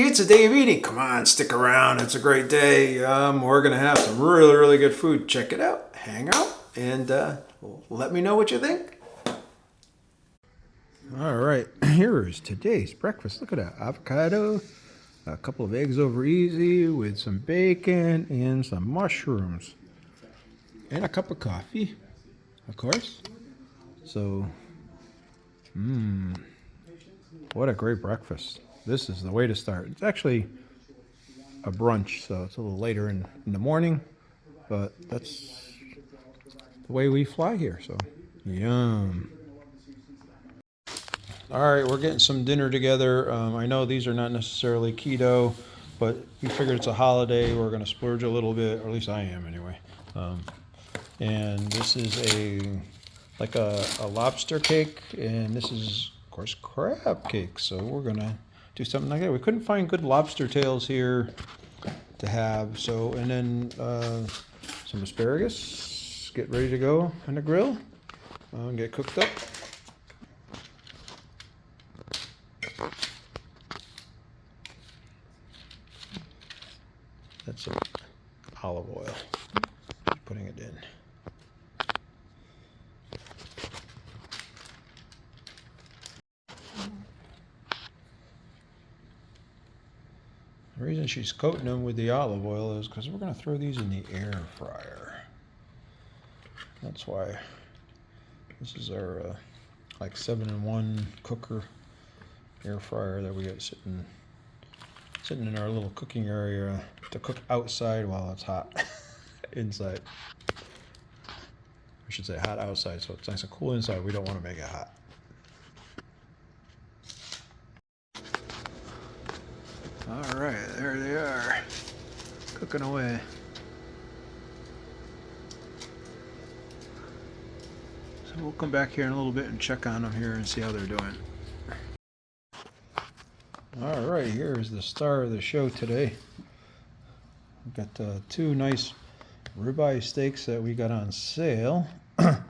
everybody, it's a day of eating. Come on, stick around. It's a great day. We're going to have some really, really good food. Check it out. Hang out and let me know what you think. All right, here is today's breakfast. Look at that. Avocado, a couple of eggs over easy with some bacon and some mushrooms. And a cup of coffee, of course. So, what a great breakfast. This is the way to start. It's actually a brunch, so it's a little later in the morning, but that's the way we fly here, so yum. All right, we're getting some dinner together. I know these are not necessarily keto, but we figured it's a holiday. We're going to splurge a little bit, or at least I am anyway. And this is a lobster cake, and this is, of course, crab cake. So we're going to do something like that. We couldn't find good lobster tails here to have. So, and then some asparagus. Get ready to go on the grill and get cooked up. That's olive oil. Just putting it in. The reason she's coating them with the olive oil is because we're going to throw these in the air fryer. That's why. This is our like 7-in-1 cooker air fryer that we got sitting in our little cooking area to cook outside while it's hot inside. I should say hot outside, so it's nice and cool inside. We don't want to make it hot. All right, there they are, cooking away. So we'll come back here in a little bit and check on them here and see how they're doing. All right, here is the star of the show today. We've got two nice ribeye steaks that we got on sale. We're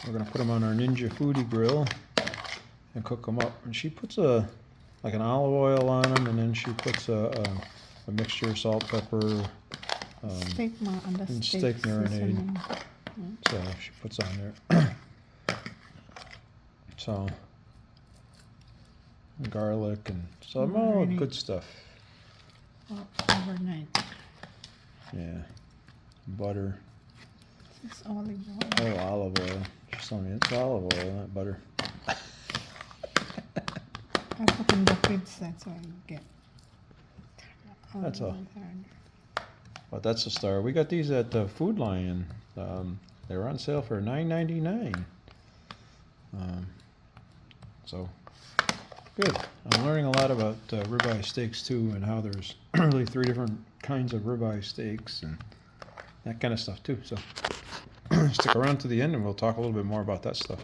going to put them on our Ninja Foodie grill and cook them up. And she puts like an olive oil on them, and then she puts a mixture of salt, pepper, steak marinade. So she puts on there. So garlic and some all good stuff. Overnight. Yeah, butter. It's olive oil. Oh, olive oil. She's telling me it's olive oil, not butter. I put in the fridge, that's why you get. That's all. But that's a star. We got these at Food Lion. They were on sale for $9.99. So good. I'm learning a lot about ribeye steaks too, and how there's really 3 different kinds of ribeye steaks and that kind of stuff too. So stick around to the end and we'll talk a little bit more about that stuff.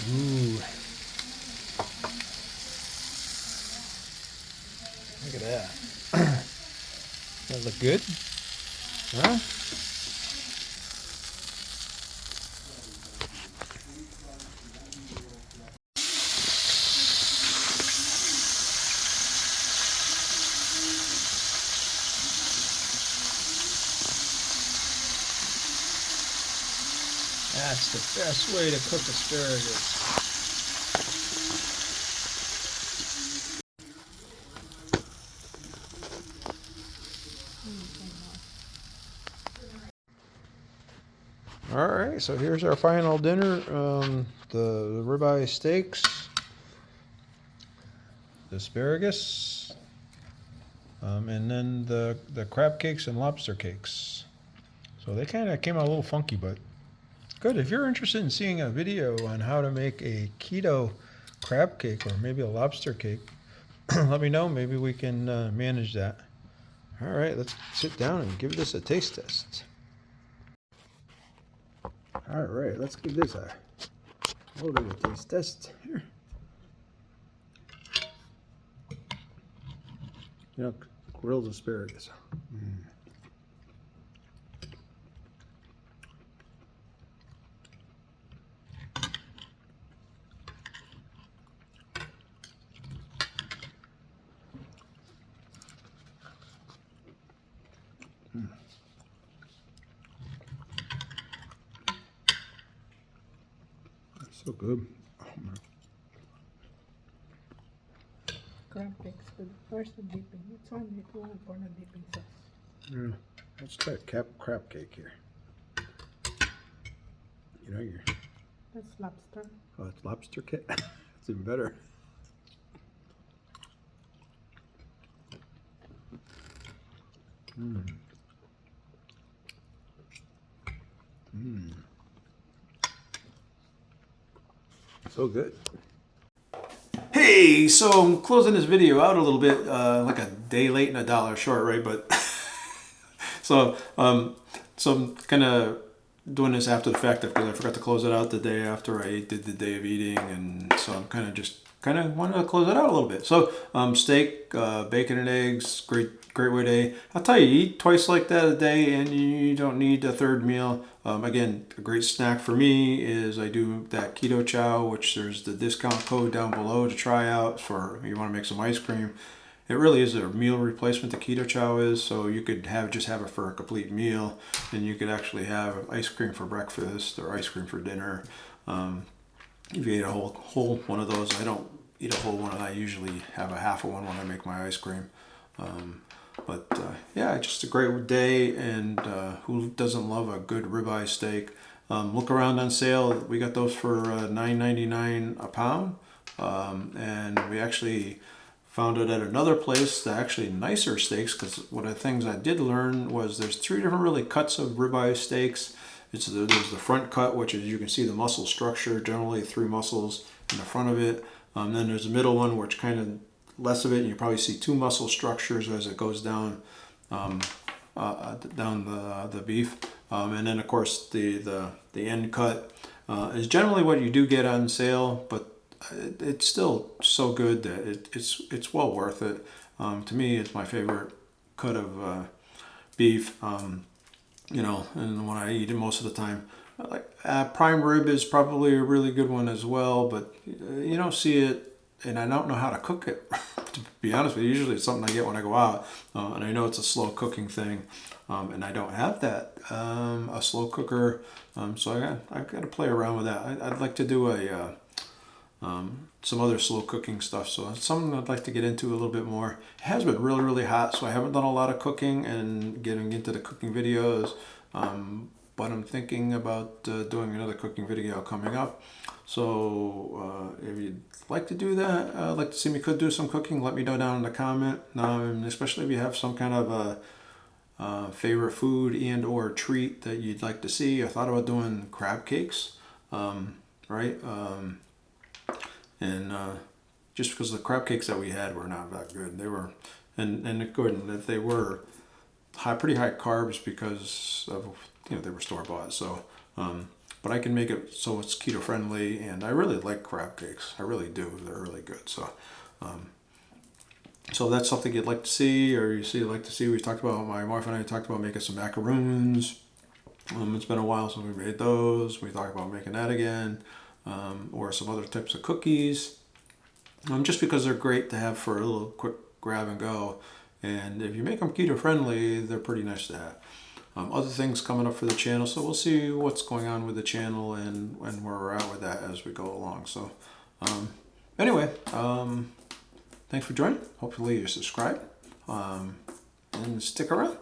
Ooh. Look at that. That look good? Huh? That's the best way to cook asparagus. All right, so here's our final dinner. The ribeye steaks, the asparagus, and then the crab cakes and lobster cakes. So they kind of came out a little funky, but good. If you're interested in seeing a video on how to make a keto crab cake or maybe a lobster cake, let me know. Maybe we can manage that. All right, let's sit down and give this a taste test. All right, let's give this a little bit of a taste test. Here. You know, grilled asparagus. That's so good. Oh, man. Crab cakes with first dipping. It's only one for the dipping sauce. Yeah, let's try crab cake here. You know, That's lobster. oh, it's lobster cake. It's even better. Mmm. Mmm. So good. Hey, so I'm closing this video out a little bit, like a day late and a dollar short, right? But so I'm kind of doing this after the fact because I forgot to close it out the day after I did the day of eating, and so I'm kind of wanted to close it out a little bit. So steak, bacon and eggs, great way to eat. I'll tell you, eat twice like that a day, and you don't need a third meal. Again, a great snack for me is I do that keto chow, which there's the discount code down below to try out for you want to make some ice cream. It really is a meal replacement, the keto chow is, so you could just have it for a complete meal, and you could actually have ice cream for breakfast or ice cream for dinner. If you eat a whole one of those, I don't eat a whole one, and I usually have a half of one when I make my ice cream. Yeah, just a great day, and who doesn't love a good ribeye steak? Look around on sale. We got those for $9.99 a pound, and we actually found it at another place that actually nicer steaks, because one of the things I did learn was there's 3 different really cuts of ribeye steaks. There's the front cut, which is you can see the muscle structure, generally 3 muscles in the front of it. Then there's the middle one, which kind of less of it, and you probably see 2 muscle structures as it goes down down the beef. And then of course the end cut is generally what you do get on sale, but it's still so good that it's well worth it. To me, it's my favorite cut of beef. You know, and when I eat it most of the time, like prime rib is probably a really good one as well, but you don't see it, and I don't know how to cook it. To be honest with you, usually it's something I get when I go out, and I know it's a slow cooking thing, and I don't have that a slow cooker, so I've got to play around with that. I'd like to do some other slow cooking stuff, so it's something I'd like to get into a little bit more. It has been really hot, so I haven't done a lot of cooking and getting into the cooking videos, but I'm thinking about doing another cooking video coming up. So if you'd like to do that, like to see me do some cooking, let me know down in the comment, especially if you have some kind of a favorite food and or treat that you'd like to see. I thought about doing crab cakes, right? And just because the crab cakes that we had were not that good. They were, and good that they were pretty high carbs because of, you know, they were store bought. So, but I can make it so it's keto friendly, and I really like crab cakes. I really do. They're really good. So, so that's something you'd like to see, or you'd like to see. We talked about, my wife and I talked about making some macaroons. It's been a while since we made those. We talked about making that again. Or some other types of cookies, just because they're great to have for a little quick grab and go, and if you make them keto friendly, they're pretty nice to have. Other things coming up for the channel, so we'll see what's going on with the channel and where we're at with that as we go along. So anyway, thanks for joining. Hopefully you subscribe and stick around.